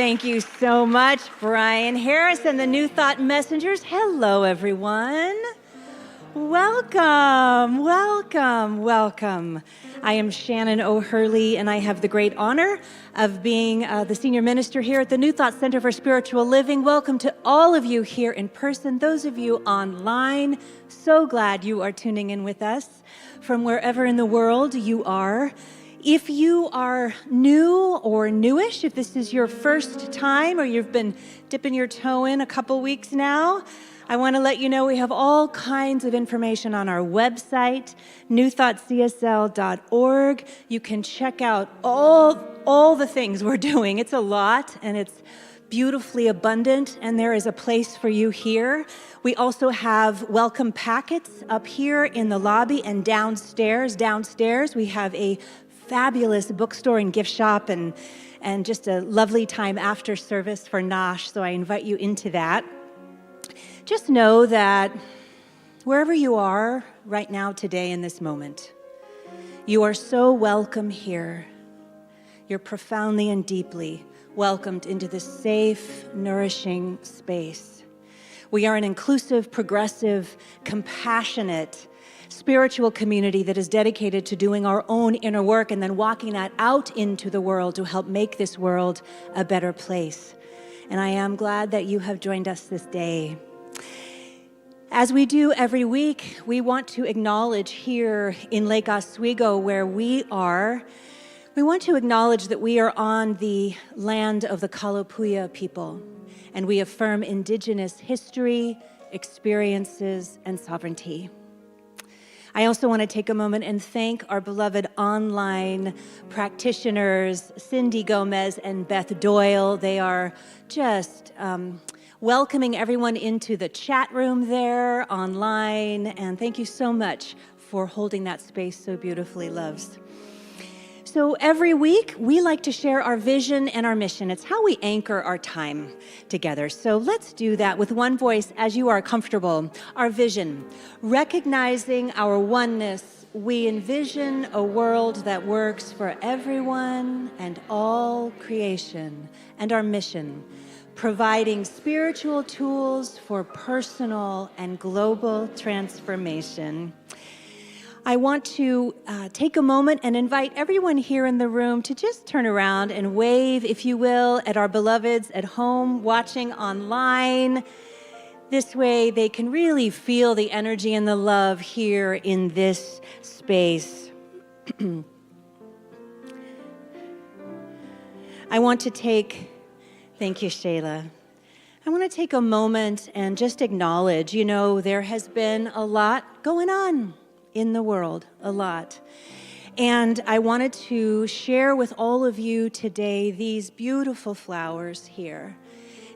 Thank you so much, Brian Harris and the New Thought Messengers. Hello, everyone. Welcome, welcome, welcome. I am Shannon O'Hurley, and I have the great honor of being the senior minister here at the New Thought Center for Spiritual Living. Welcome to all of you here in person, those of you online. So glad you are tuning in with us from wherever in the world you are. If you are new or newish, if this is your first time or you've been dipping your toe in a couple weeks now, I want to let you know we have all kinds of information on our website, newthoughtcsl.org. You can check out all the things we're doing. It's a lot, and it's beautifully abundant, and there is a place for you here. We also have welcome packets up here in the lobby and downstairs. Downstairs, we have a fabulous bookstore and gift shop and just a lovely time after service for Nosh, so I invite you into that. Just know that wherever you are right now today in this moment, you are so welcome here. You're profoundly and deeply welcomed into this safe, nourishing space. We are an inclusive, progressive, compassionate, spiritual community that is dedicated to doing our own inner work and then walking that out into the world to help make this world a better place. And I am glad that you have joined us this day. As we do every week, we want to acknowledge here in Lake Oswego where we are, we want to acknowledge that we are on the land of the Kalapuya people, and we affirm indigenous history, experiences, and sovereignty. I also want to take a moment and thank our beloved online practitioners, Cindy Gomez and Beth Doyle. They are just welcoming everyone into the chat room there online, and thank you so much for holding that space so beautifully, loves. So every week, we like to share our vision and our mission. It's how we anchor our time together. So let's do that with one voice as you are comfortable. Our vision, recognizing our oneness, we envision a world that works for everyone and all creation. And our mission, providing spiritual tools for personal and global transformation. I want to take a moment and invite everyone here in the room to just turn around and wave, if you will, at our beloveds at home watching online. This way they can really feel the energy and the love here in this space. I want to thank you, Shayla. I want to take a moment and just acknowledge, there has been a lot going on in the world, a lot. And I wanted to share with all of you today these beautiful flowers here.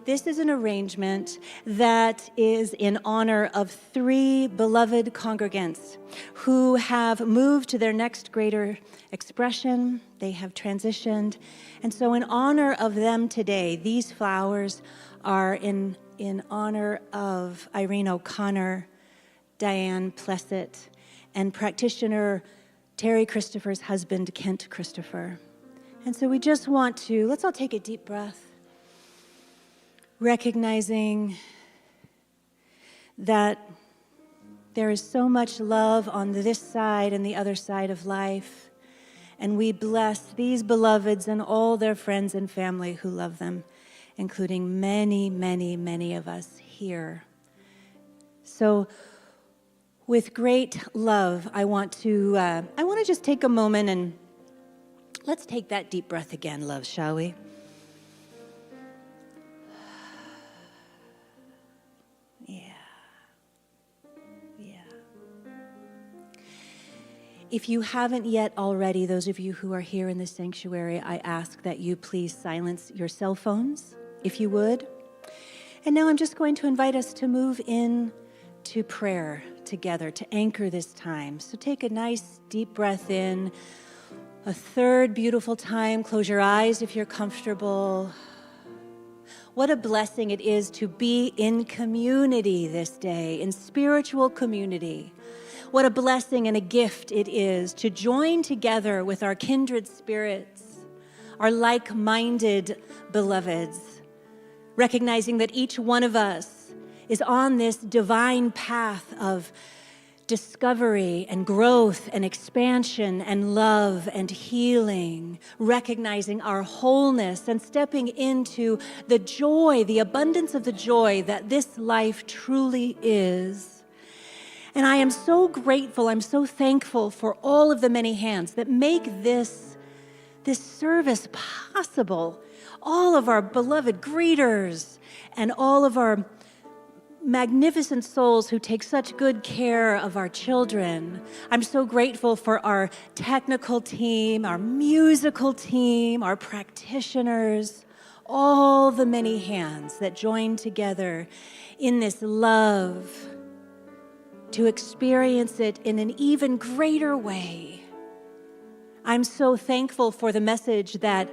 This is an arrangement that is in honor of 3 beloved congregants who have moved to their next greater expression. They have transitioned. And so in honor of them today, these flowers are in honor of Irene O'Connor, Diane Plessett, and practitioner Terry Christopher's husband, Kent Christopher. And so we just want to, let's all take a deep breath, recognizing that there is so much love on this side and the other side of life. And we bless these beloveds and all their friends and family who love them, including many, many, many of us here. So with great love, I want to just take a moment and let's take that deep breath again, love, shall we? If you haven't yet already, those of you who are here in the sanctuary, I ask that you please silence your cell phones, if you would. And now I'm just going to invite us to move in to prayer together, to anchor this time. So take a nice deep breath in, a third beautiful time. Close your eyes if you're comfortable. What a blessing it is to be in community this day, in spiritual community. What a blessing and a gift it is to join together with our kindred spirits, our like-minded beloveds, recognizing that each one of us is on this divine path of discovery and growth and expansion and love and healing, recognizing our wholeness and stepping into the joy, the abundance of the joy that this life truly is. And I am so grateful, I'm so thankful for all of the many hands that make this service possible. All of our beloved greeters and all of our magnificent souls who take such good care of our children. I'm so grateful for our technical team, our musical team, our practitioners, all the many hands that join together in this love to experience it in an even greater way. I'm so thankful for the message that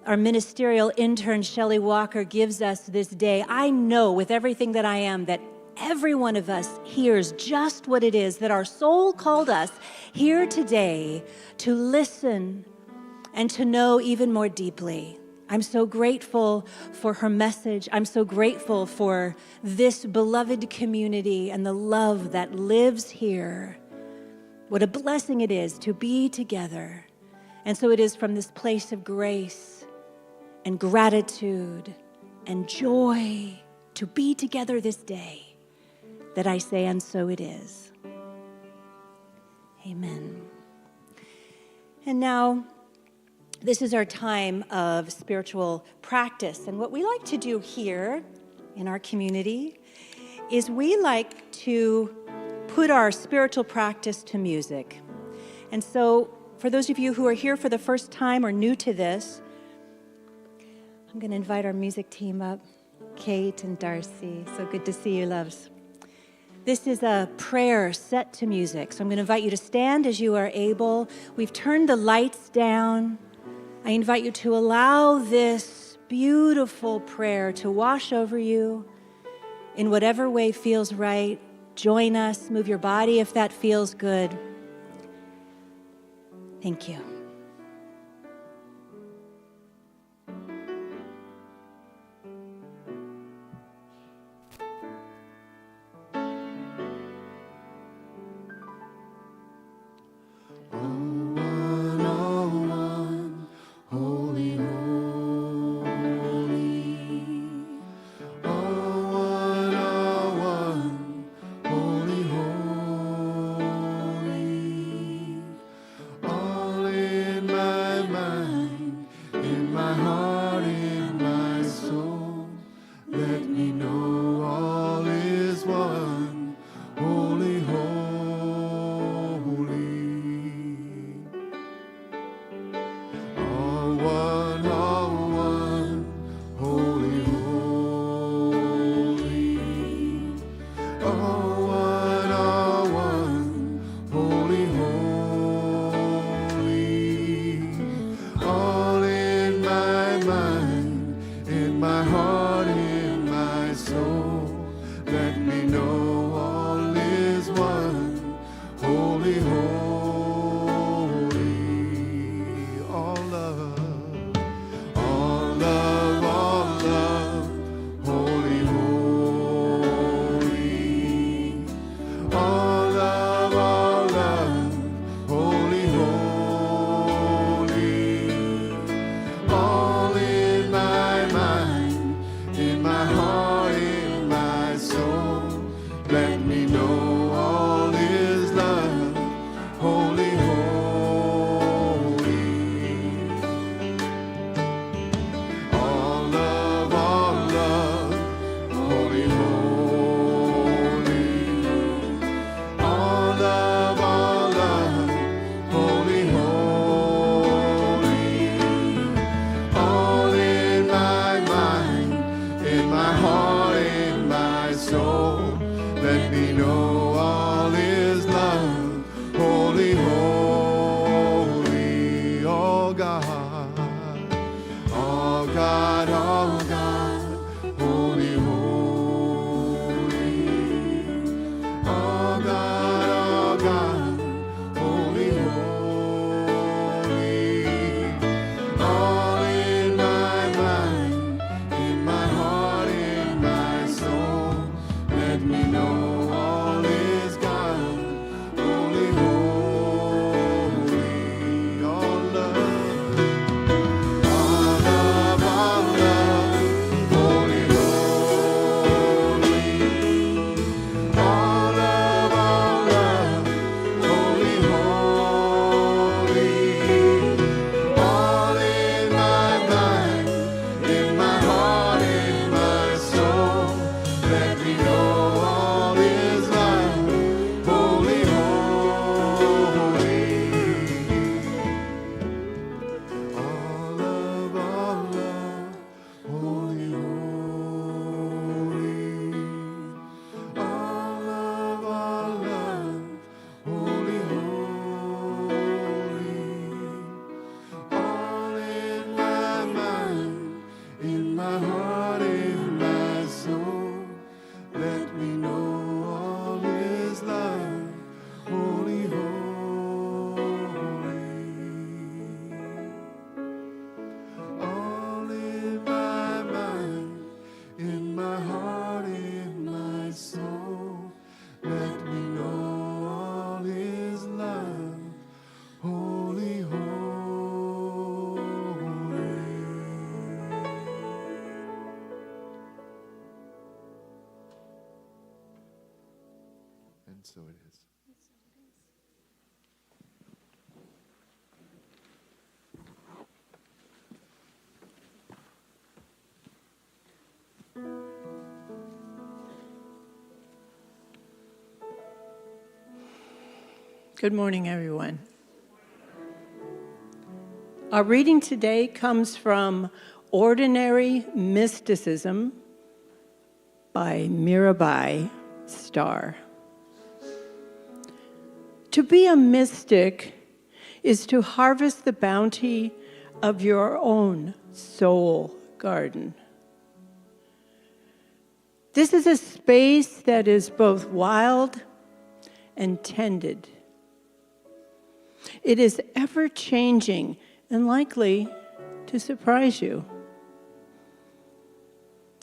our ministerial intern, Shelly Walker, gives us this day. I know with everything that I am that every one of us hears just what it is that our soul called us here today to listen and to know even more deeply. I'm so grateful for her message. I'm so grateful for this beloved community and the love that lives here. What a blessing it is to be together. And so it is from this place of grace and gratitude and joy to be together this day that I say, and so it is. Amen. And now, this is our time of spiritual practice. And what we like to do here in our community is we like to put our spiritual practice to music. And so, for those of you who are here for the first time or new to this, I'm going to invite our music team up, Kate and Darcy. So good to see you, loves. This is a prayer set to music. So I'm going to invite you to stand as you are able. We've turned the lights down. I invite you to allow this beautiful prayer to wash over you in whatever way feels right. Join us. Move your body if that feels good. Thank you. All so it is. Good morning, everyone. Our reading today comes from Ordinary Mysticism by Mirabai Starr. To be a mystic is to harvest the bounty of your own soul garden. This is a space that is both wild and tended. It is ever-changing and likely to surprise you.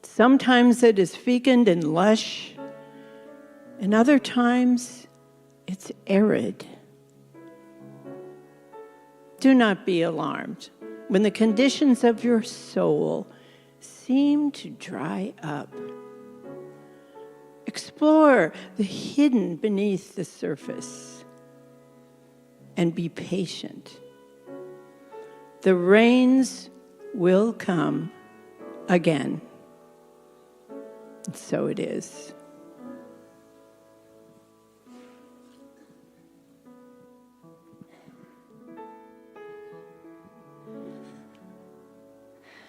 Sometimes it is fecund and lush, and other times it's arid. Do not be alarmed when the conditions of your soul seem to dry up. Explore the hidden beneath the surface and be patient. The rains will come again. And so it is.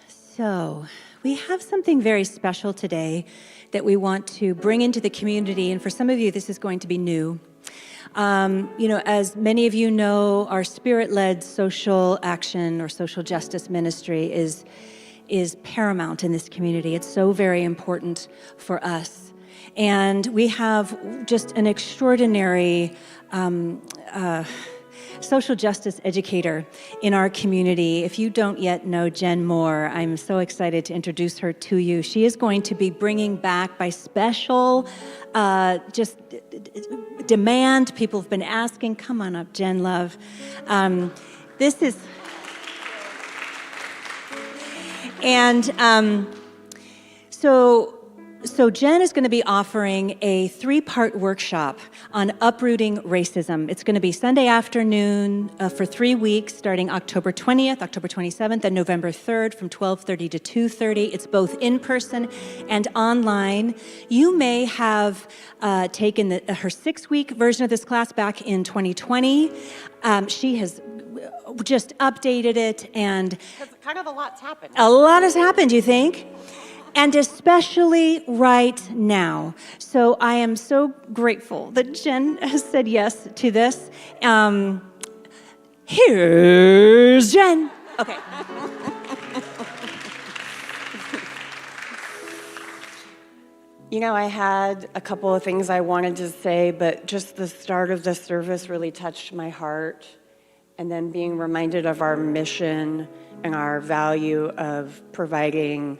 So, we have something very special today that we want to bring into the community, and for some of you, this is going to be new. As many of you know, our spirit-led social action or social justice ministry is paramount in this community. It's so very important for us. And we have just an extraordinary social justice educator in our community. If you don't yet know Jen Moore, I'm so excited to introduce her to you. She is going to be bringing back by special demand. People have been asking, come on up, Jen, love. This is... And so Jen is going to be offering a 3-part workshop on uprooting racism. It's going to be Sunday afternoon for 3 weeks, starting October 20th, October 27th, and November 3rd from 12:30 to 2:30. It's both in person and online. You may have taken her 6-week version of this class back in 2020. She has just updated it, and kind of a lot's happened. A lot has happened, you think? And especially right now. So I am so grateful that Jen has said yes to this. Here's Jen. Okay. I had a couple of things I wanted to say, but just the start of the service really touched my heart. And then being reminded of our mission and our value of providing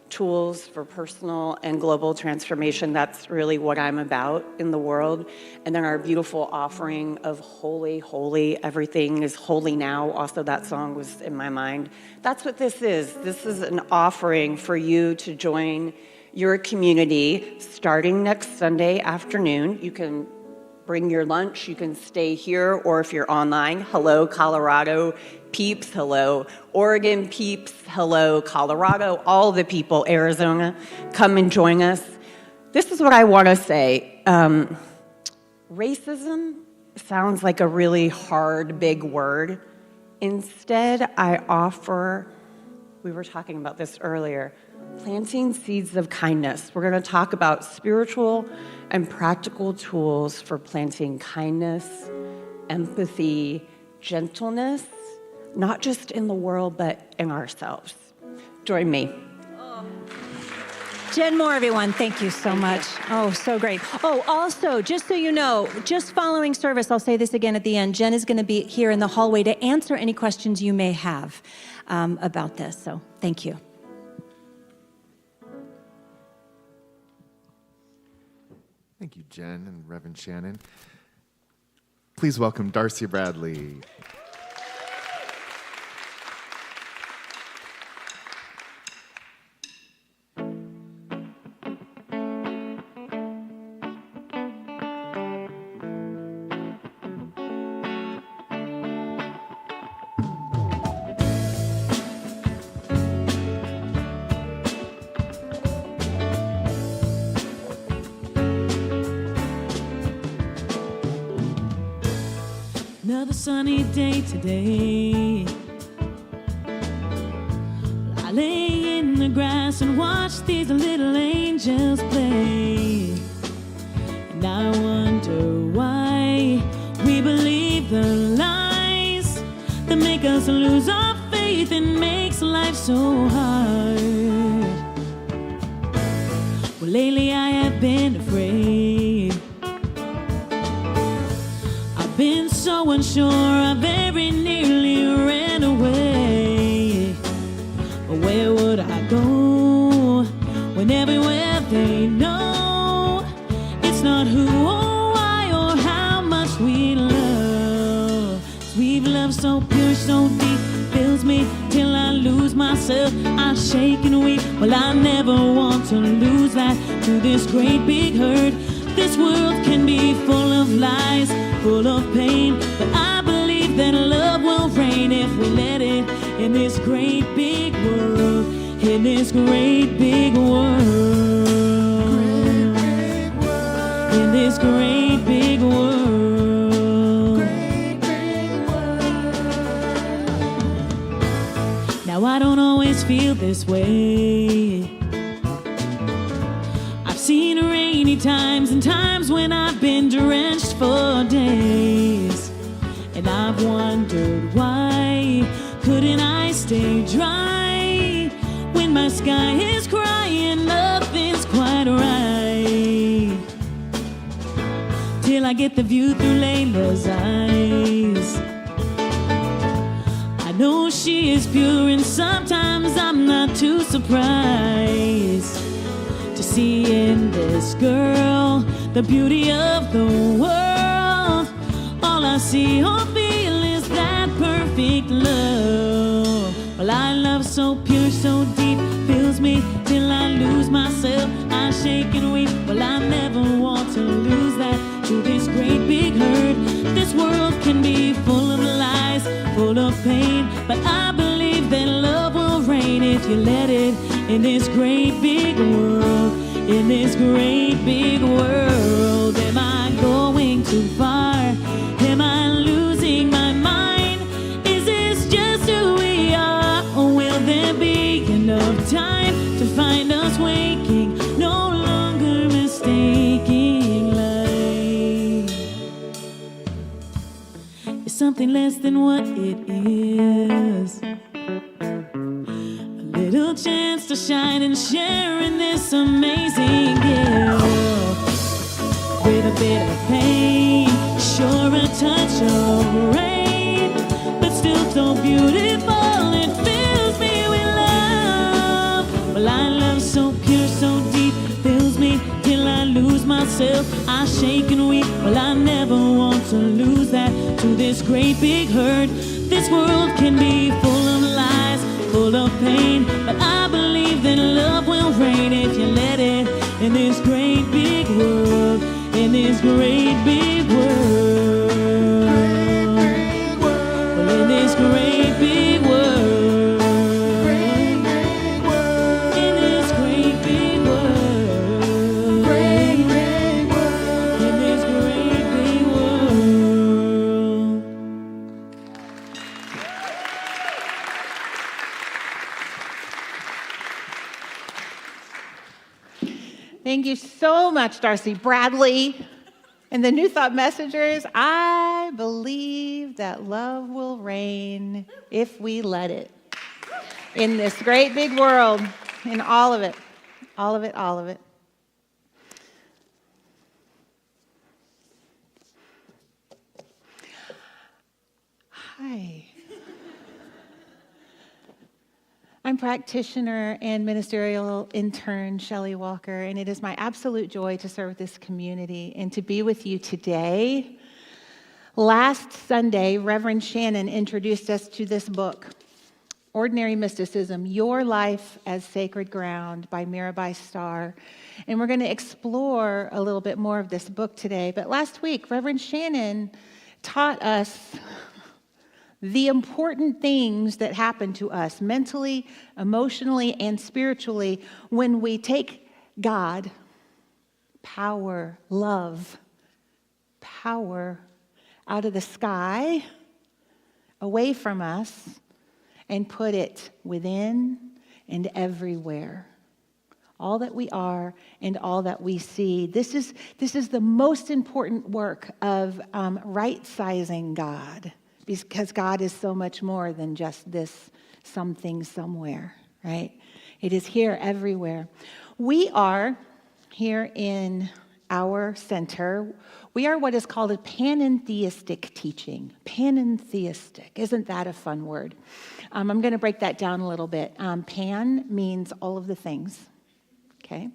tools for personal and global transformation. That's really what I'm about in the world. And then our beautiful offering of holy, holy, everything is holy now. Also, that song was in my mind. That's what this is. This is an offering for you to join your community starting next Sunday afternoon. You can bring your lunch, you can stay here, or if you're online, hello, Colorado peeps, hello, Oregon peeps, hello, Colorado, all the people, Arizona, come and join us. This is what I want to say. Racism sounds like a really hard, big word. Instead, I offer, we were talking about this earlier, planting seeds of kindness. We're going to talk about spiritual and practical tools for planting kindness, empathy, gentleness, not just in the world, but in ourselves. Join me. Jen Moore, everyone, thank you so much. Oh, so great. Oh, also, just so you know, just following service, I'll say this again at the end, Jen is going to be here in the hallway to answer any questions you may have about this. So thank you. Thank you, Jen and Reverend Shannon. Please welcome Darcy Bradley. Another sunny day today. I lay in the grass and watch these little angels play. And I wonder why we believe the lies that make us lose our faith and makes life so hard. Well, lately I have been afraid. I've been so unsure, I very nearly ran away. But where would I go when everywhere they know it's not who or why or how much we love? 'Cause we've loved so pure, so deep, fills me till I lose myself. I shake and weep. Well, I never want to lose that to this great big hurt. This world can be full of lies, full of pain, but I believe that love will reign if we let it in this great big world, in this great big world, in this great big world. Now I don't always feel this way. I've seen rainy times and times when I've been drenched for days. And I've wondered why couldn't I stay dry when my sky is crying, nothing's quite right. Till I get the view through Layla's eyes. I know she is pure and sometimes I'm not too surprised to see in this girl the beauty of the world. All I see or feel is that perfect love. Well, I love so pure, so deep, fills me till I lose myself. I shake and weep. Well, I never want to lose that to this great big hurt. This world can be full of lies, full of pain, but I believe that love will reign if you let it in this great big world, in this great big world. Am I going too far? Am I losing my mind? Is this just who we are? Or will there be enough time to find us waking, no longer mistaking life? It's something less than what it is. A little chance to shine and share in this amazing gift. With a bit of pain, sure a touch of rain, but still so beautiful, it fills me with love. Well, I love so pure, so deep, fills me till I lose myself. I shake and weep. Well, I never want to lose that to this great big hurt. This world can be full of lies, full of pain, but I believe that love will reign if you let it in this great big world, in this great big world, well, in this great big world, in this great big world, in this great big world. Thank you so much, Darcy Bradley. And the New Thought Messengers, I believe that love will reign if we let it in this great big world, in all of it, all of it, all of it. Hi. I'm practitioner and ministerial intern Shelly Walker, and it is my absolute joy to serve this community and to be with you today. Last Sunday, Reverend Shannon introduced us to this book, Ordinary Mysticism, Your Life as Sacred Ground by Mirabai Starr. And we're going to explore a little bit more of this book today. But last week, Reverend Shannon taught us the important things that happen to us mentally, emotionally, and spiritually when we take God, power, love, power out of the sky, away from us, and put it within and everywhere. All that we are and all that we see. This is the most important work of right-sizing God, because God is so much more than just this something somewhere, right? It is here everywhere. We are here in our center. We are what is called a panentheistic teaching. Panentheistic. Isn't that a fun word? I'm going to break that down a little bit. Pan means all of the things. Okay?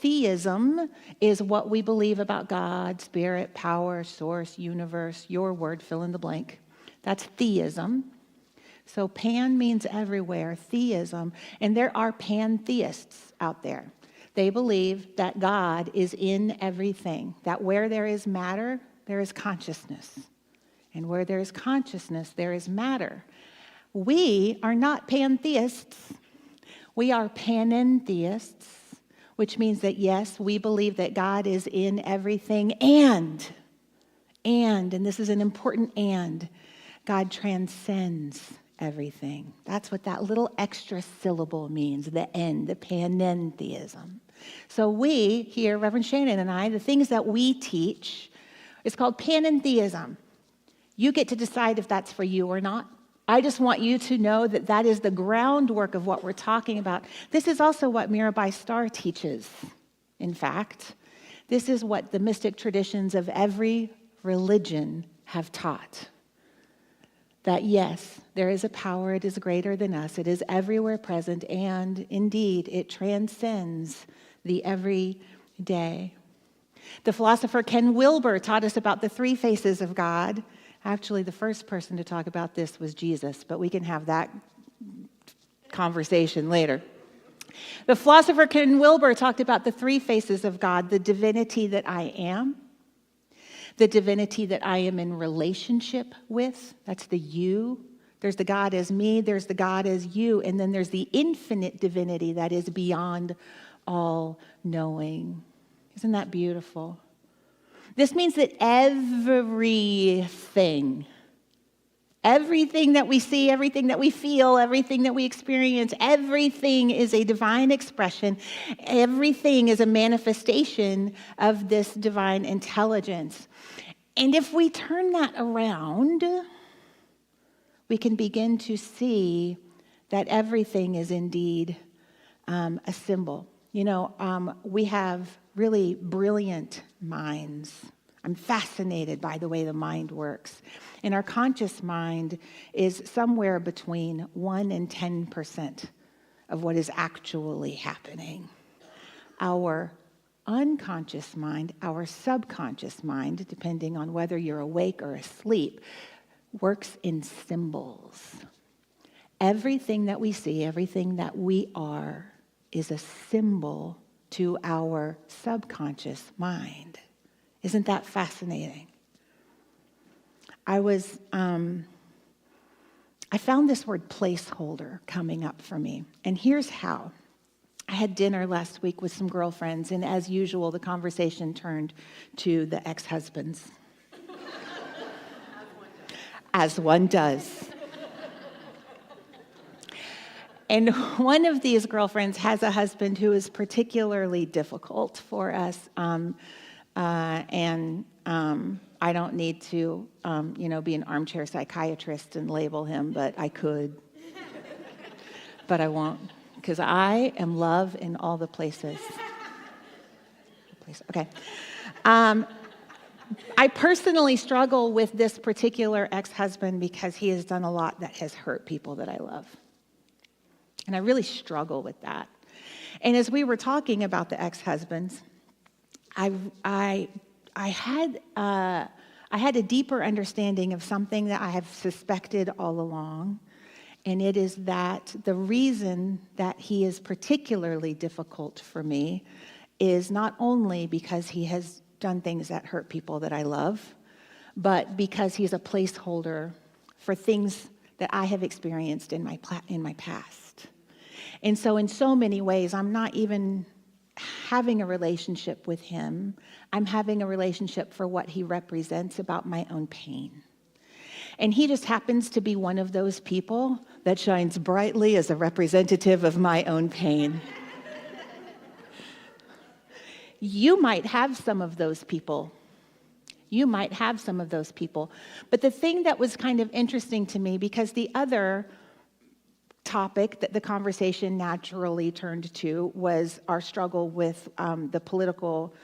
Theism is what we believe about God, spirit, power, source, universe, your word, fill in the blank. That's theism. So pan means everywhere, theism. And there are pantheists out there. They believe that God is in everything, that where there is matter, there is consciousness. And where there is consciousness, there is matter. We are not pantheists. We are panentheists, which means that, yes, we believe that God is in everything, and this is an important and, God transcends everything. That's what that little extra syllable means, the end, the panentheism. So we here, Reverend Shannon and I, the things that we teach, it's called panentheism. You get to decide if that's for you or not. I just want you to know that that is the groundwork of what we're talking about. This is also what Mirabai Starr teaches, in fact. This is what the mystic traditions of every religion have taught. That yes, there is a power, it is greater than us, it is everywhere present, and indeed, it transcends the everyday. The philosopher Ken Wilber taught us about the three faces of God. Actually, the first person to talk about this was Jesus, but we can have that conversation later. The philosopher Ken Wilber talked about the three faces of God: the divinity that I am, the divinity that I am in relationship with, that's the you. There's the God as me, there's the God as you, and then there's the infinite divinity that is beyond all knowing. Isn't that beautiful? This means that everything that we see, everything that we feel, everything that we experience, everything is a divine expression. Everything is a manifestation of this divine intelligence. And if we turn that around, we can begin to see that everything is indeed a symbol. You know, we have really brilliant minds. I'm fascinated by the way the mind works. And our conscious mind is somewhere between 1 and 10% of what is actually happening. Our unconscious mind, our subconscious mind, depending on whether you're awake or asleep, works in symbols. Everything that we see, everything that we are, is a symbol to our subconscious mind. Isn't that fascinating? I found this word placeholder coming up for me, and here's how. I had dinner last week with some girlfriends, and as usual, the conversation turned to the ex-husbands. As one does. And one of these girlfriends has a husband who is particularly difficult for us, and I don't need to, be an armchair psychiatrist and label him, but I could. But I won't, because I am love in all the places. Okay. I personally struggle with this particular ex-husband because he has done a lot that has hurt people that I love. And I really struggle with that. And as we were talking about the ex-husbands, I had a deeper understanding of something that I have suspected all along, and it is that the reason that he is particularly difficult for me is not only because he has done things that hurt people that I love, but because he's a placeholder for things that I have experienced in my past. And so in so many ways, I'm not even having a relationship with him. I'm having a relationship for what he represents about my own pain. And he just happens to be one of those people that shines brightly as a representative of my own pain. You might have some of those people. You might have some of those people. But the thing that was kind of interesting to me, because the other topic that the conversation naturally turned to was our struggle with the political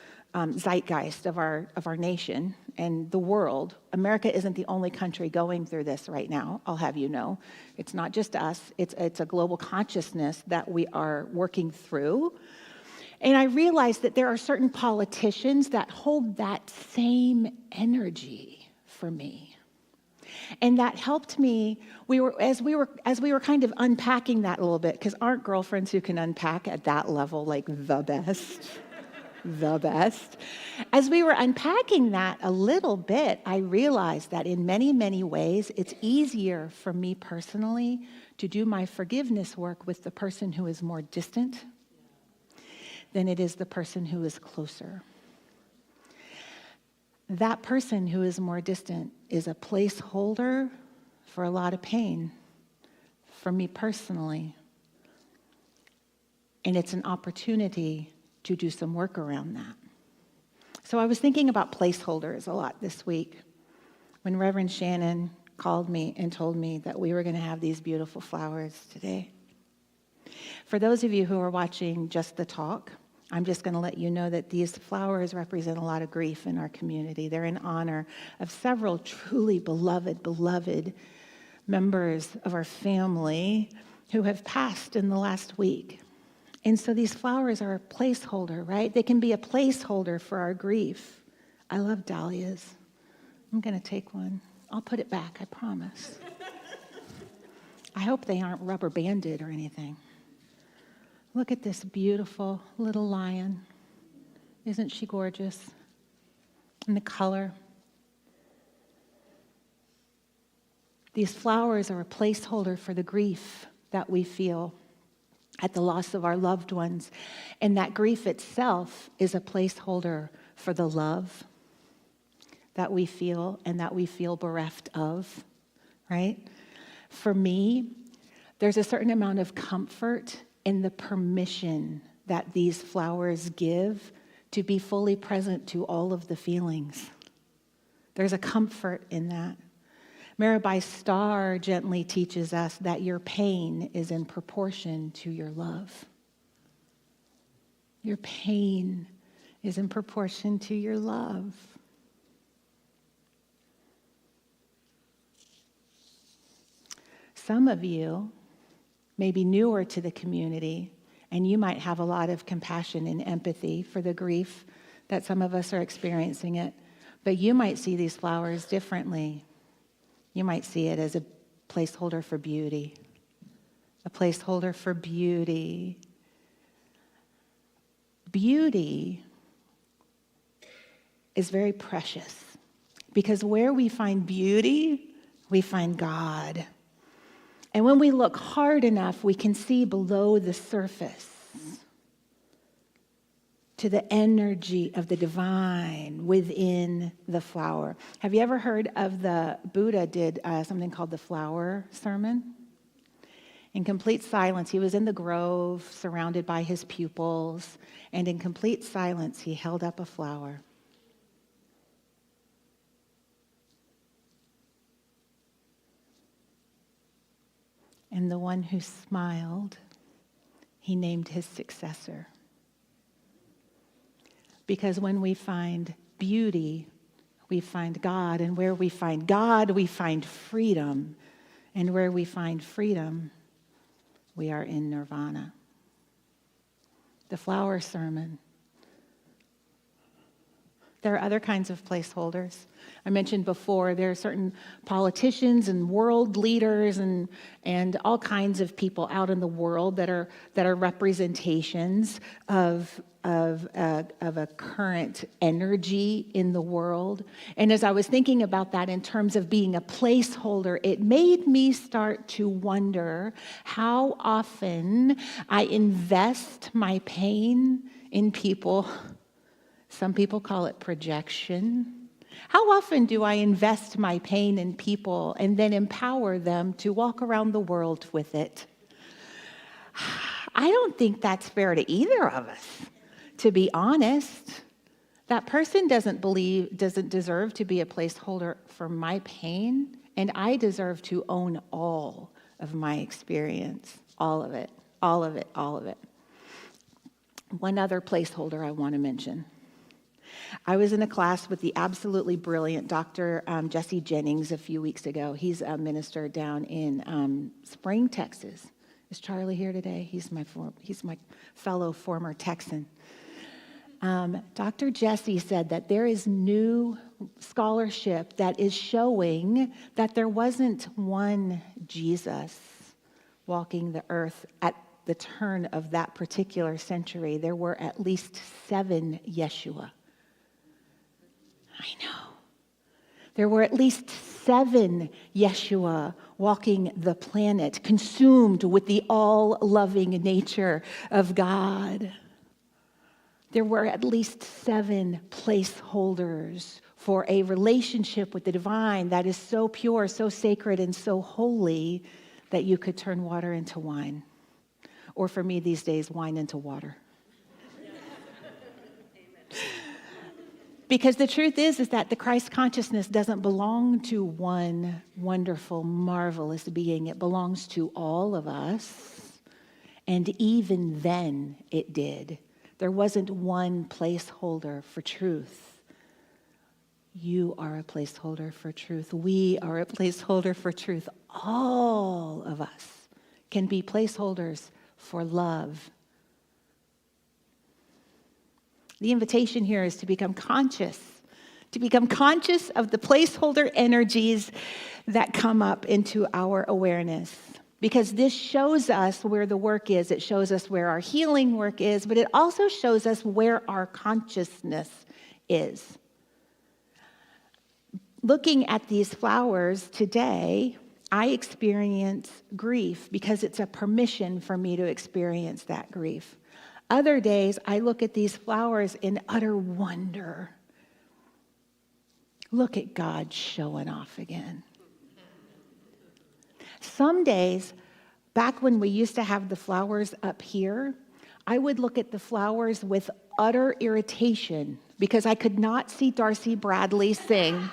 zeitgeist of our nation and the world. America isn't the only country going through this right now, I'll have you know. It's not just us. It's a global consciousness that we are working through. And I realized that there are certain politicians that hold that same energy for me. And that helped me. As we were kind of unpacking that a little bit, because aren't girlfriends who can unpack at that level like the best? The best. As we were unpacking that a little bit, I realized that in many, many ways, it's easier for me personally to do my forgiveness work with the person who is more distant than it is the person who is closer. That person who is more distant is a placeholder for a lot of pain for me personally. And it's an opportunity to do some work around that. So I was thinking about placeholders a lot this week when Reverend Shannon called me and told me that we were going to have these beautiful flowers today. For those of you who are watching just the talk, I'm just going to let you know that these flowers represent a lot of grief in our community. They're in honor of several truly beloved members of our family who have passed in the last week. And so these flowers are a placeholder, right? They can be a placeholder for our grief. I love dahlias. I'm going to take one. I'll put it back, I promise. I hope they aren't rubber banded or anything. Look at this beautiful little lion. Isn't she gorgeous? And the color. These flowers are a placeholder for the grief that we feel at the loss of our loved ones. And that grief itself is a placeholder for the love that we feel and that we feel bereft of, right? For me, there's a certain amount of comfort in the permission that these flowers give to be fully present to all of the feelings. There's a comfort in that. Mirabai Starr gently teaches us that your pain is in proportion to your love. Your pain is in proportion to your love. Some of you may be newer to the community, and you might have a lot of compassion and empathy for the grief that some of us are experiencing it, but you might see these flowers differently. You might see it as a placeholder for beauty, a placeholder for beauty. Beauty is very precious because where we find beauty, we find God. And when we look hard enough, we can see below the surface to the energy of the divine within the flower. Have you ever heard of the Buddha did something called the flower sermon? In complete silence, he was in the grove, surrounded by his pupils, and in complete silence, he held up a flower. And the one who smiled, he named his successor. Because when we find beauty, we find God. And where we find God, we find freedom. And where we find freedom, we are in nirvana. The flower sermon. There are other kinds of placeholders. I mentioned before, there are certain politicians and world leaders and all kinds of people out in the world that are representations of a current energy in the world. And as I was thinking about that in terms of being a placeholder, it made me start to wonder how often I invest my pain in people. Some people call it projection. How often do I invest my pain in people and then empower them to walk around the world with it? I don't think that's fair to either of us, to be honest. That person doesn't deserve to be a placeholder for my pain, and I deserve to own all of my experience, all of it, all of it, all of it. One other placeholder I want to mention. I was in a class with the absolutely brilliant Dr. Jesse Jennings a few weeks ago. He's a minister down in Spring, Texas. Is Charlie here today? He's my fellow former Texan. Dr. Jesse said that there is new scholarship that is showing that there wasn't one Jesus walking the earth at the turn of that particular century. There were at least 7 Yeshua. I know. There were at least 7 Yeshua walking the planet, consumed with the all-loving nature of God. There were at least 7 placeholders for a relationship with the divine that is so pure, so sacred, and so holy that you could turn water into wine. Or for me these days, wine into water. Because the truth is that the Christ consciousness doesn't belong to one wonderful, marvelous being. It belongs to all of us. And even then it did. There wasn't one placeholder for truth. You are a placeholder for truth. We are a placeholder for truth. All of us can be placeholders for love. The invitation here is to become conscious of the placeholder energies that come up into our awareness. Because this shows us where the work is. It shows us where our healing work is, but it also shows us where our consciousness is. Looking at these flowers today, I experience grief because it's a permission for me to experience that grief. Other days, I look at these flowers in utter wonder. Look at God showing off again. Some days, back when we used to have the flowers up here, I would look at the flowers with utter irritation because I could not see Darcy Bradley sing.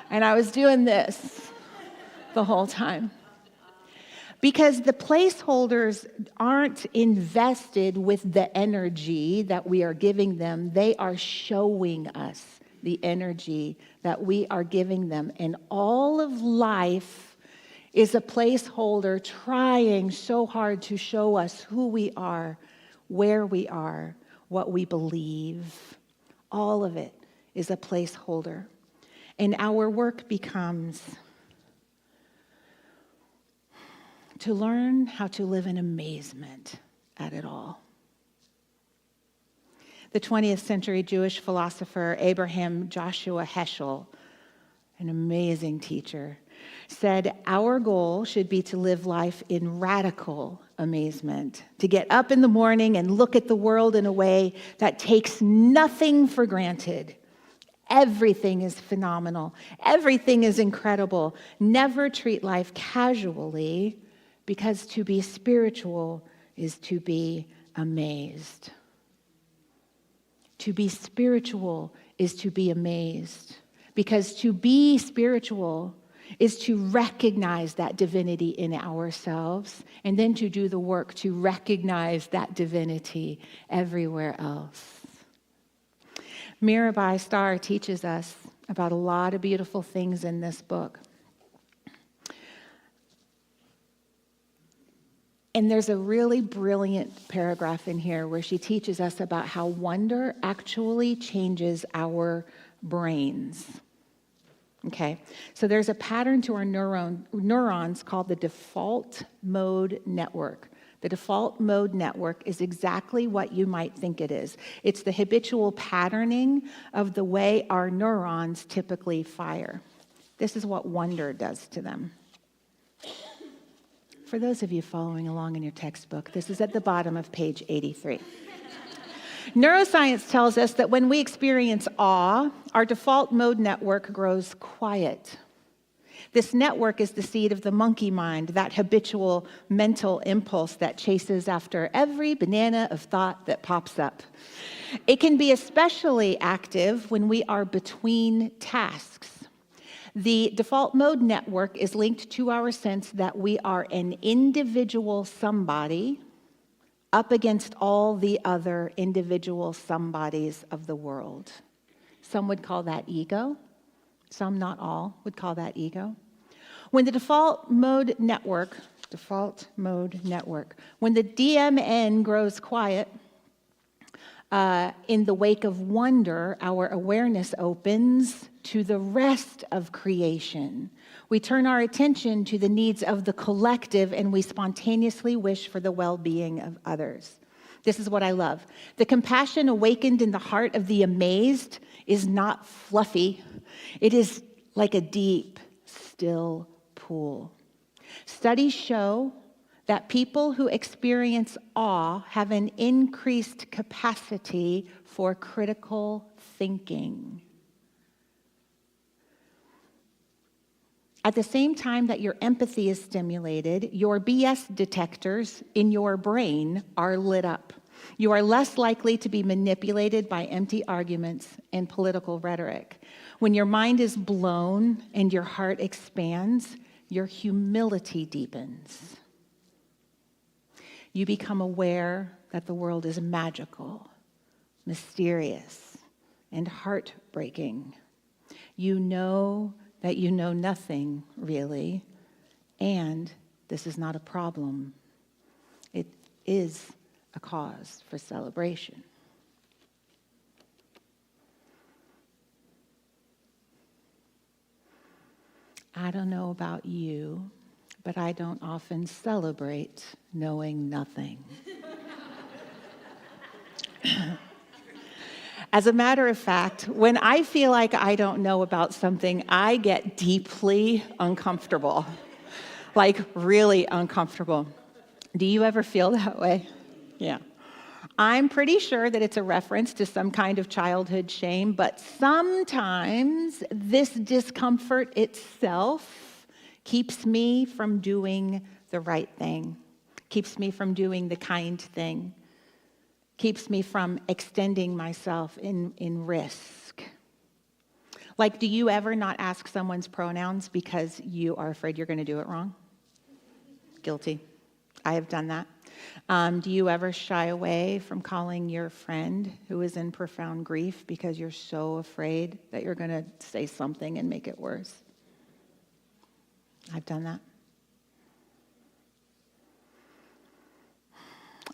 And I was doing this the whole time. Because the placeholders aren't invested with the energy that we are giving them. They are showing us the energy that we are giving them. And all of life is a placeholder trying so hard to show us who we are, where we are, what we believe. All of it is a placeholder. And our work becomes to learn how to live in amazement at it all. The 20th century Jewish philosopher Abraham Joshua Heschel, an amazing teacher, said our goal should be to live life in radical amazement, to get up in the morning and look at the world in a way that takes nothing for granted. Everything is phenomenal. Everything is incredible. Never treat life casually, because to be spiritual is to be amazed. To be spiritual is to be amazed. Because to be spiritual is to recognize that divinity in ourselves and then to do the work to recognize that divinity everywhere else. Mirabai Starr teaches us about a lot of beautiful things in this book. And there's a really brilliant paragraph in here where she teaches us about how wonder actually changes our brains. Okay, so there's a pattern to our neurons called the default mode network. The default mode network is exactly what you might think it is. It's the habitual patterning of the way our neurons typically fire. This is what wonder does to them. For those of you following along in your textbook, this is at the bottom of page 83. Neuroscience tells us that when we experience awe, our default mode network grows quiet. This network is the seed of the monkey mind, that habitual mental impulse that chases after every banana of thought that pops up. It can be especially active when we are between tasks. The default mode network is linked to our sense that we are an individual somebody up against all the other individual somebodies of the world. Some would call that ego. Some, not all, would call that ego. When the default mode network, when the DMN grows quiet, in the wake of wonder, our awareness opens to the rest of creation. We turn our attention to the needs of the collective, and we spontaneously wish for the well-being of others. This is what I love. The compassion awakened in the heart of the amazed is not fluffy. It is like a deep, still pool. Studies show that people who experience awe have an increased capacity for critical thinking. At the same time that your empathy is stimulated, your BS detectors in your brain are lit up. You are less likely to be manipulated by empty arguments and political rhetoric. When your mind is blown and your heart expands, your humility deepens. You become aware that the world is magical, mysterious, and heartbreaking. You know that you know nothing, really, and this is not a problem. It is a cause for celebration. I don't know about you, but I don't often celebrate knowing nothing. As a matter of fact, when I feel like I don't know about something, I get deeply uncomfortable, like really uncomfortable. Do you ever feel that way? Yeah. I'm pretty sure that it's a reference to some kind of childhood shame, but sometimes this discomfort itself keeps me from doing the right thing, keeps me from doing the kind thing, keeps me from extending myself in risk. Like, do you ever not ask someone's pronouns because you are afraid you're going to do it wrong? Guilty. I have done that. Do you ever shy away from calling your friend who is in profound grief because you're so afraid that you're going to say something and make it worse? I've done that.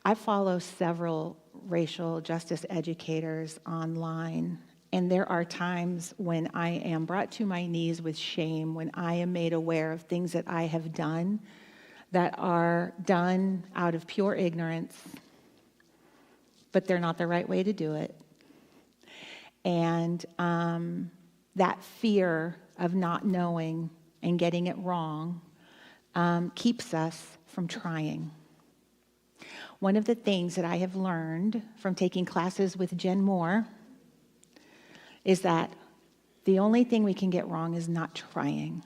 I follow several racial justice educators online, and there are times when I am brought to my knees with shame, when I am made aware of things that I have done that are done out of pure ignorance, but they're not the right way to do it. And that fear of not knowing and getting it wrong keeps us from trying. One of the things that I have learned from taking classes with Jen Moore is that the only thing we can get wrong is not trying.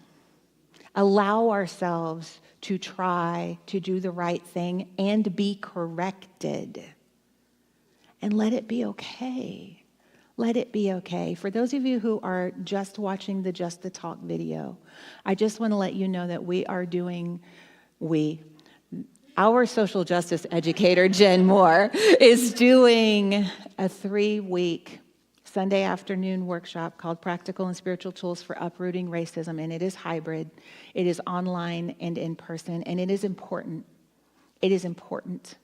Allow ourselves to try to do the right thing and be corrected. And let it be okay. Let it be okay. For those of you who are just watching the Just the Talk video, I just want to let you know that our social justice educator, Jen Moore, is doing a 3-week Sunday afternoon workshop called Practical and Spiritual Tools for Uprooting Racism, and it is hybrid. It is online and in person, and it is important. It is important.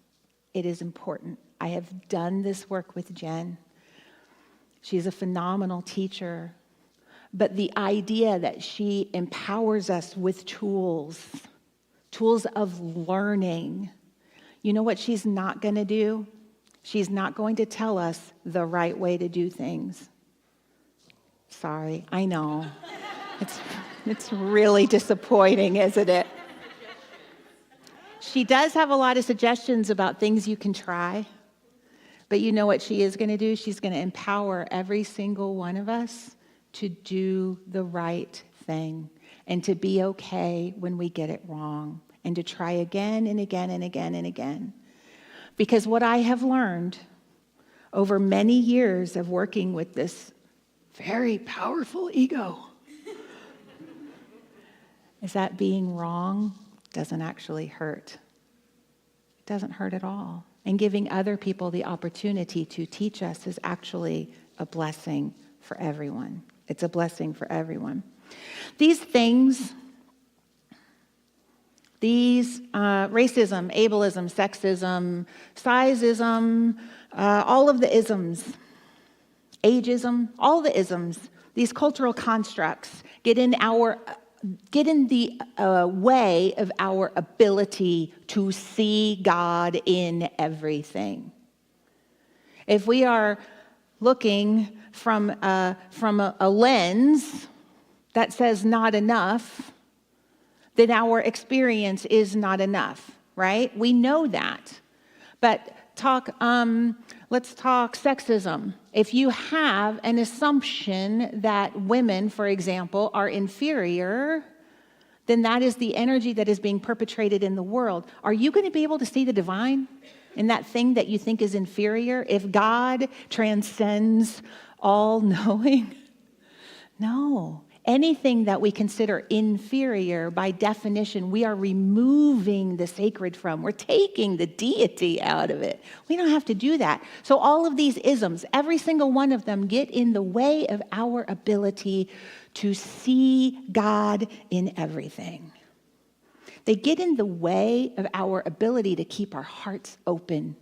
It is important. I have done this work with Jen. She's a phenomenal teacher, but the idea that she empowers us with tools of learning. You know what she's not going to do? She's not going to tell us the right way to do things. Sorry, I know. It's really disappointing, isn't it? She does have a lot of suggestions about things you can try, But you know what she is going to do? She's going to empower every single one of us to do the right thing and to be okay when we get it wrong and to try again and again and again and again. Because what I have learned over many years of working with this very powerful ego is that being wrong doesn't actually hurt. It doesn't hurt at all. And giving other people the opportunity to teach us is actually a blessing for everyone. It's a blessing for everyone. These things, racism, ableism, sexism, sizeism, all of the isms, ageism, all the isms, these cultural constructs get in the way of our ability to see God in everything. If we are looking from a lens that says not enough, then our experience is not enough, right? We know that. But let's talk sexism. If you have an assumption that women, for example, are inferior, then that is the energy that is being perpetrated in the world. Are you going to be able to see the divine in that thing that you think is inferior if God transcends all knowing? No. Anything that we consider inferior, by definition, we are removing the sacred from. We're taking the deity out of it. We don't have to do that. So all of these isms, every single one of them, get in the way of our ability to see God in everything. They get in the way of our ability to keep our hearts open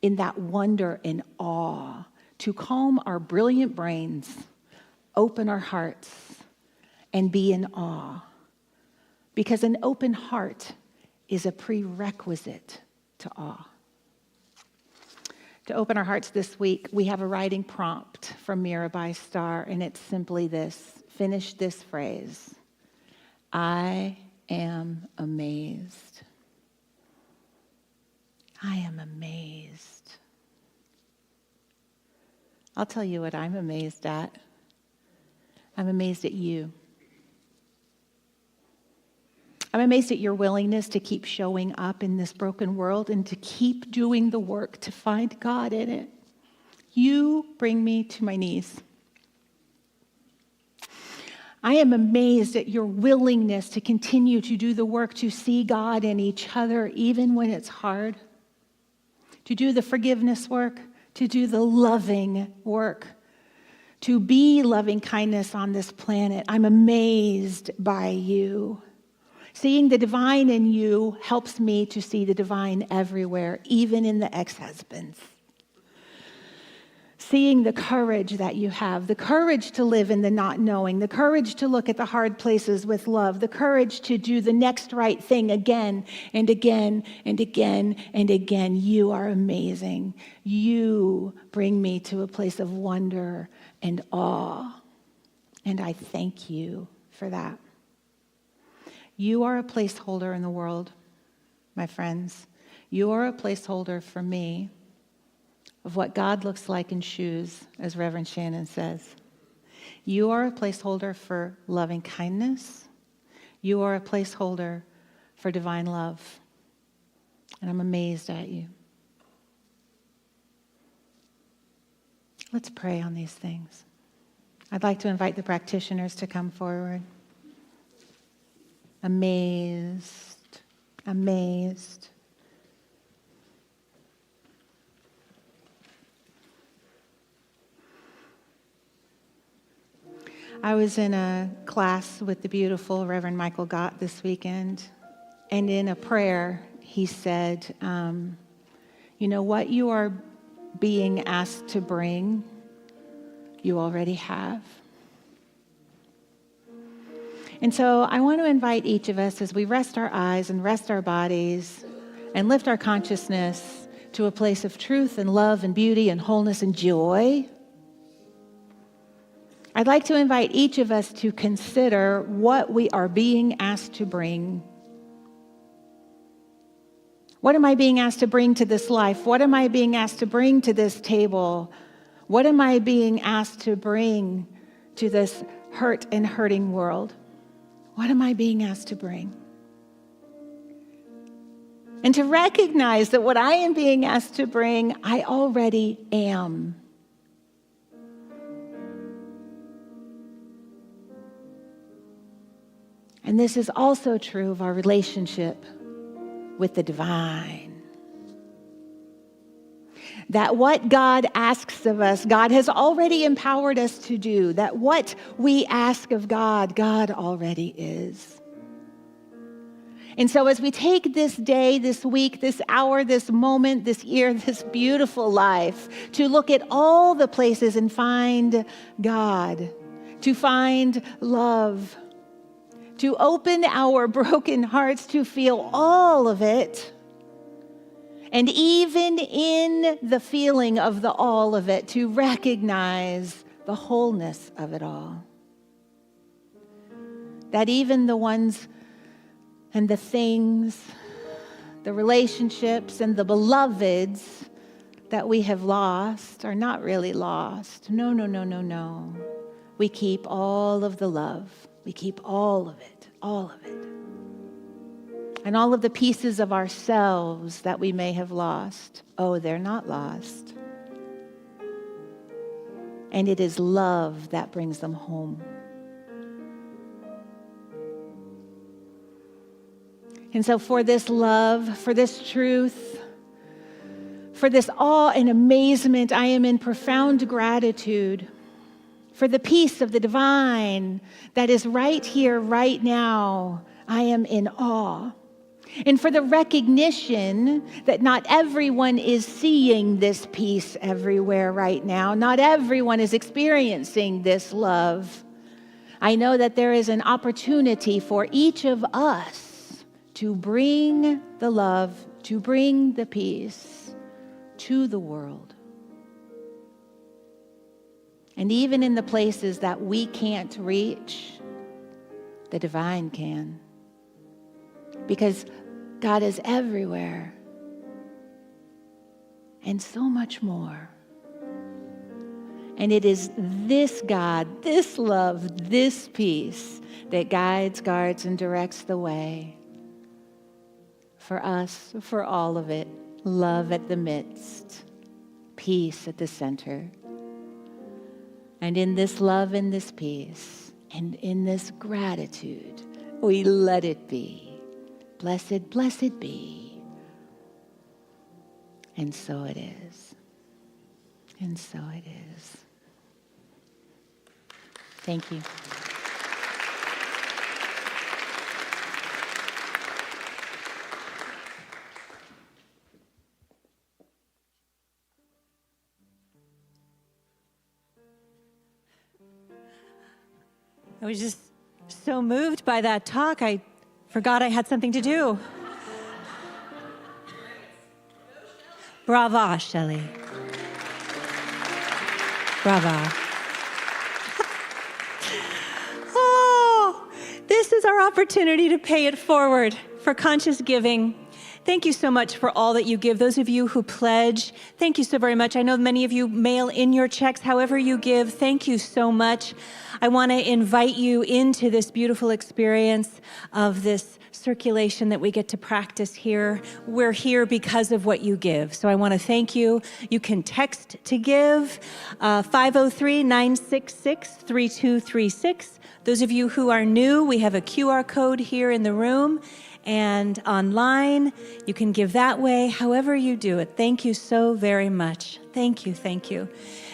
in that wonder and awe, to calm our brilliant brains, open our hearts, and be in awe. Because an open heart is a prerequisite to awe. To open our hearts this week, we have a writing prompt from Mirabai Star, and it's simply this. Finish this phrase. I am amazed. I am amazed. I'll tell you what I'm amazed at. I'm amazed at you. I'm amazed at your willingness to keep showing up in this broken world and to keep doing the work to find God in it. You bring me to my knees. I am amazed at your willingness to continue to do the work to see God in each other, even when it's hard, to do the forgiveness work, to do the loving work, to be loving kindness on this planet. I'm amazed by you. Seeing the divine in you helps me to see the divine everywhere, even in the ex-husbands. Seeing the courage that you have, the courage to live in the not knowing, the courage to look at the hard places with love, the courage to do the next right thing again and again and again and again. You are amazing. You bring me to a place of wonder and awe, and I thank you for that. You are a placeholder in the world, my friends. You are a placeholder for me of what God looks like in shoes, as Reverend Shannon says. You are a placeholder for loving kindness. You are a placeholder for divine love. And I'm amazed at you. Let's pray on these things. I'd like to invite the practitioners to come forward. Amazed, amazed. I was in a class with the beautiful Reverend Michael Gott this weekend, and in a prayer, he said, you know, what you are being asked to bring, you already have. And so I want to invite each of us, as we rest our eyes and rest our bodies and lift our consciousness to a place of truth and love and beauty and wholeness and joy, I'd like to invite each of us to consider what we are being asked to bring. What am I being asked to bring to this life? What am I being asked to bring to this table? What am I being asked to bring to this hurt and hurting world? What am I being asked to bring? And to recognize that what I am being asked to bring, I already am. And this is also true of our relationship with the divine. That what God asks of us, God has already empowered us to do. That what we ask of God, God already is. And so as we take this day, this week, this hour, this moment, this year, this beautiful life, to look at all the places and find God, to find love, to open our broken hearts to feel all of it, and even in the feeling of the all of it, to recognize the wholeness of it all. That even the ones and the things, the relationships and the beloveds that we have lost are not really lost. No, no, no, no, no. We keep all of the love. We keep all of it, all of it. And all of the pieces of ourselves that we may have lost, oh, they're not lost. And it is love that brings them home. And so for this love, for this truth, for this awe and amazement, I am in profound gratitude for the peace of the divine that is right here, right now. I am in awe. And for the recognition that not everyone is seeing this peace everywhere right now. Not everyone is experiencing this love. I know that there is an opportunity for each of us to bring the love, to bring the peace to the world. And even in the places that we can't reach, the divine can. Because God is everywhere. And so much more. And it is this God, this love, this peace that guides, guards, and directs the way. For us, for all of it, love at the midst, peace at the center. And in this love and this peace, and in this gratitude, we let it be. Blessed, blessed be. And so it is. And so it is. Thank you. I was just so moved by that talk, I forgot I had something to do. Brava, Shelly. Brava. Oh, this is our opportunity to pay it forward for conscious giving. Thank you so much for all that you give. Those of you who pledge, thank you so very much. I know many of you mail in your checks, however you give. Thank you so much. I want to invite you into this beautiful experience of this circulation that we get to practice here. We're here because of what you give. So I want to thank you. You can text to give, 503-966-3236. Those of you who are new, we have a QR code here in the room and online. You can give that way, however you do it. Thank you so very much. Thank you, thank you.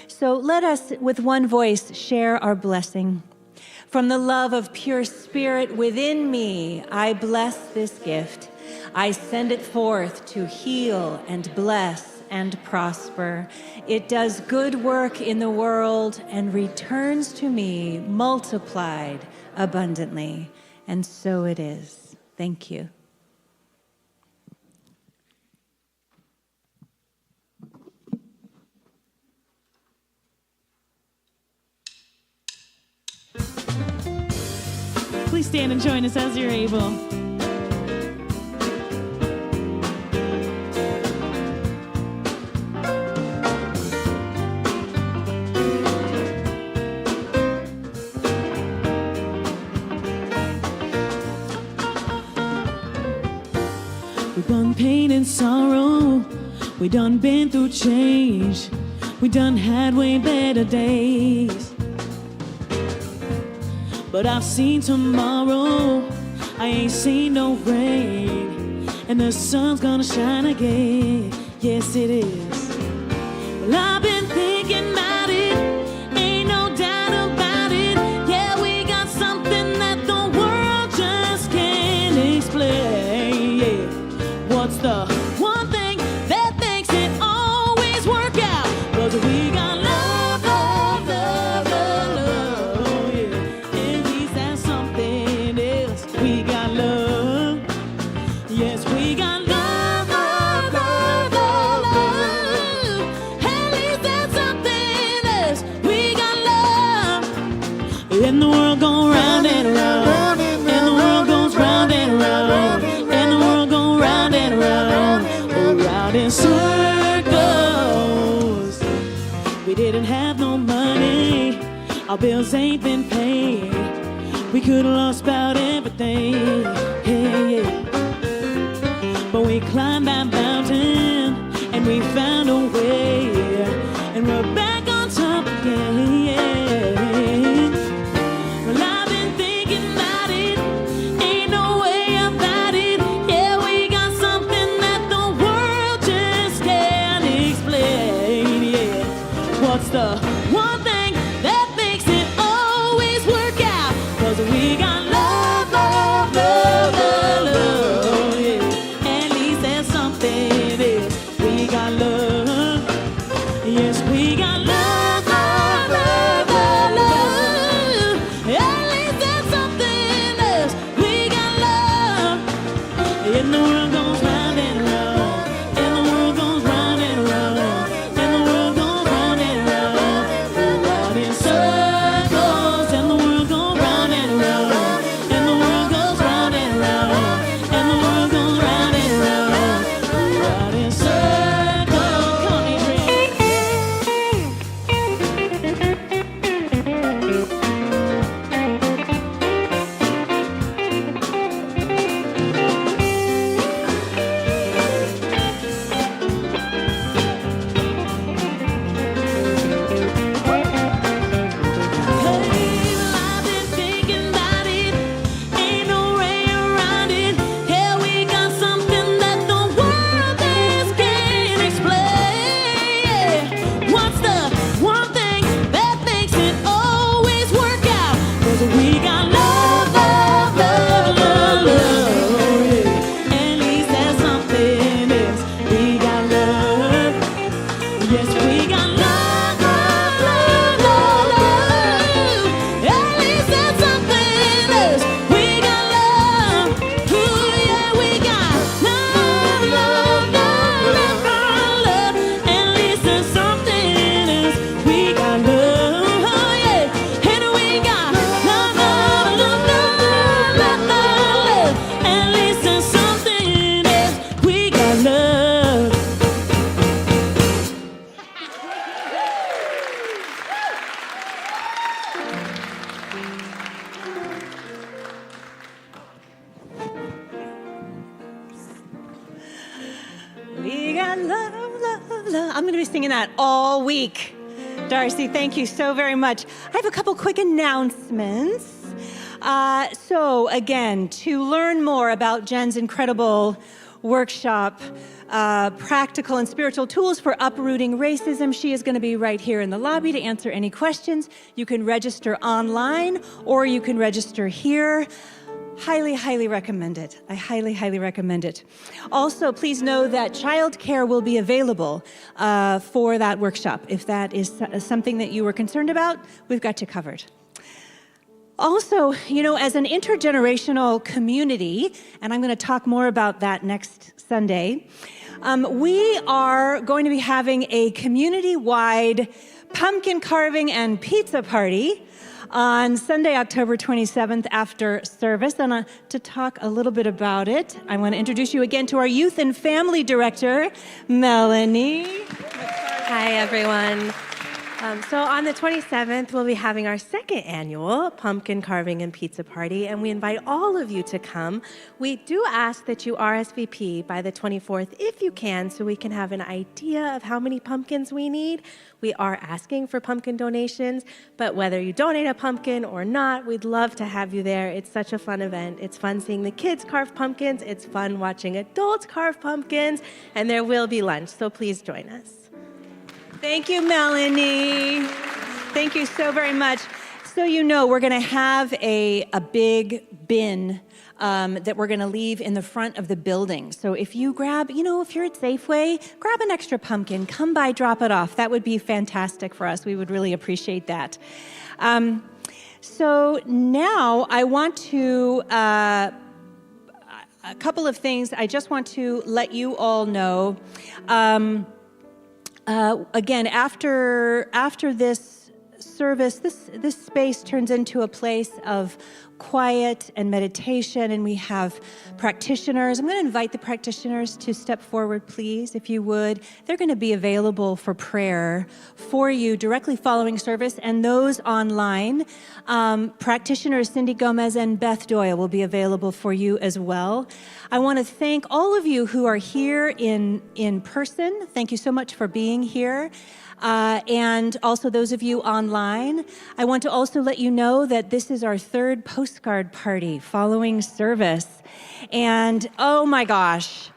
So let us, with one voice, share our blessing. From the love of pure spirit within me, I bless this gift. I send it forth to heal and bless and prosper. It does good work in the world and returns to me multiplied abundantly. And so it is. Thank you. Please stand and join us as you're able. and sorrow. We done been through change. We done had way better days. But I've seen tomorrow. I ain't seen no rain. And the sun's gonna shine again. Yes, it is. Well, I've been thinking about it. Ain't no doubt about it. Yeah, we got something that the world just can't explain. Yeah. What's the one thing that makes it always work out? 'Cause we got love, love, love, love, love. Yeah. At least that's something else. We got love. Yes, we got love, love, love, love, love. At least that's something else. We got love. And the world goes round and round. And the world goes round and round. And the world goes round and round. Around in circles. We didn't have no money. Our bills ain't been paid. We could have lost about everything. Yeah, yeah. But we climbed that mountain and we found a way, and we're back on top again. Well, I've been thinking about it, ain't no way about it. Yeah, we got something that the world just can't explain. Yeah, what's the one thing that makes it always work out? 'Cause we got love, love, love, love, love. Yeah. We got love. Yes, we got love, love, love, love, love. At least that's something else. We got love. And the world goes round and round. And the world goes round and round. And the world goes round and round. Round in circles. And the world goes round and round. And the world goes round and round. And the world goes round and round. Round in circles. Come on, Adrian. I've been thinking about it. Ain't no way around it. Yeah, we got something that the world just can't explain. What's the one thing that makes it always work out? 'Cause we got love, love, love, love, love. Yeah. At least that's something else. We got love. Yes, we got love, love, love, love, love. At least that's something else. We got love. Ooh, yeah, we got love, love, love, love, love. At least there's something else. We got love, oh yeah. And we got love, love, love, love, love, love. At least there's something else. We got love. We got love, love, love. I'm going to be singing that all week. Darcy, thank you so very much. I have a couple quick announcements. So again, to learn more about Jen's incredible workshop, Practical and Spiritual Tools for Uprooting Racism, she is going to be right here in the lobby to answer any questions. You can register online or you can register here. Highly, highly recommend it. I highly, highly recommend it. Also, please know that childcare will be available for that workshop. If that is something that you were concerned about, we've got you covered. Also, you know, as an intergenerational community, and I'm going to talk more about that next Sunday, we are going to be having a community-wide pumpkin carving and pizza party on Sunday, October 27th after service. And to talk a little bit about it, I want to introduce you again to our Youth and Family Director, Melanie. Hi, everyone. So on the 27th, we'll be having our second annual pumpkin carving and pizza party, and we invite all of you to come. We do ask that you RSVP by the 24th if you can, so we can have an idea of how many pumpkins we need. We are asking for pumpkin donations, but whether you donate a pumpkin or not, we'd love to have you there. It's such a fun event. It's fun seeing the kids carve pumpkins. It's fun watching adults carve pumpkins, and there will be lunch, so please join us. Thank you, Melanie. Thank you so very much. So you know, we're going to have a big bin that we're going to leave in the front of the building. So if you grab, if you're at Safeway, grab an extra pumpkin, come by, drop it off. That would be fantastic for us. We would really appreciate that. So now I want to, a couple of things I just want to let you all know. Again, after this service, this space turns into a place of quiet and meditation, and we have practitioners. I'm going to invite the practitioners to step forward, please, if you would. They're going to be available for prayer for you directly following service, and those online, practitioners Cindy Gomez and Beth Doyle will be available for you as well. I want to thank all of you who are here in person. Thank you so much for being here. And also those of you online. I want to also let you know that this is our third postcard party following service. And oh my gosh,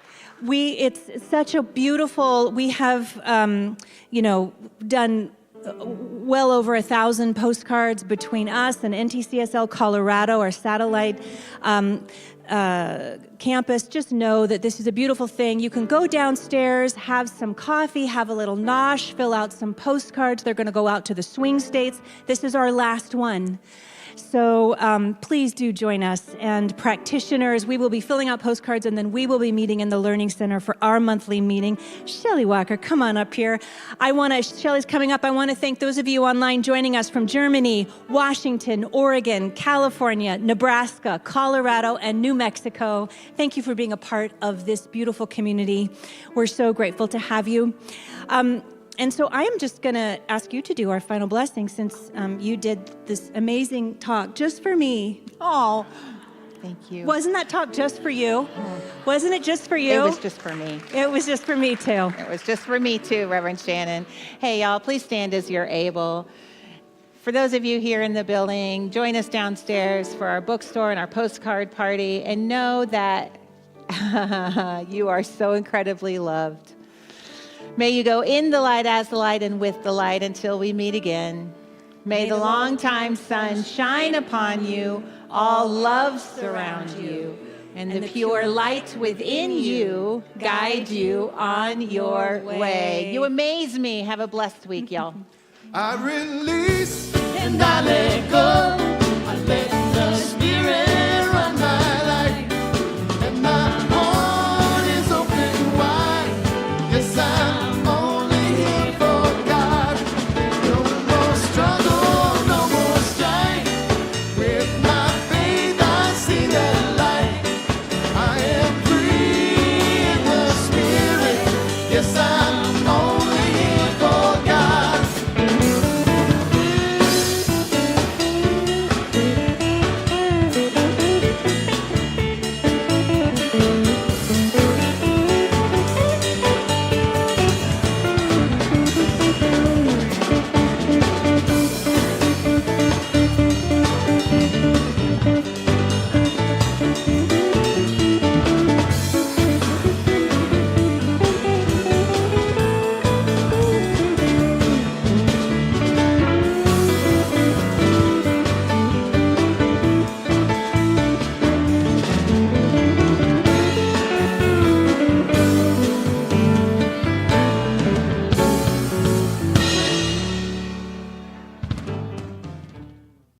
it's such a beautiful, we have, done well over 1,000 postcards between us and NTCSL Colorado, our satellite campus. Just know that this is a beautiful thing. You can go downstairs, have some coffee, have a little nosh, fill out some postcards. They're going to go out to the swing states. This is our last one. So please do join us. And practitioners, we will be filling out postcards, and then we will be meeting in the Learning Center for our monthly meeting. Shelly Walker, come on up here. Shelly's coming up. I want to thank those of you online joining us from Germany, Washington, Oregon, California, Nebraska, Colorado, and New Mexico. Thank you for being a part of this beautiful community. We're so grateful to have you. And so I am just going to ask you to do our final blessing, since you did this amazing talk just for me. Oh, thank you. Wasn't that talk just for you? Wasn't it just for you? It was just for me. It was just for me, too. It was just for me, too, Reverend Shannon. Hey, y'all, please stand as you're able. For those of you here in the building, join us downstairs for our bookstore and our postcard party, and know that you are so incredibly loved. May you go in the light, as the light, and with the light until we meet again. May the long-time sun shine upon you, all love surround you, and the pure light within you guide you on your way. You amaze me. Have a blessed week, y'all. I release And I let go, I let the Spirit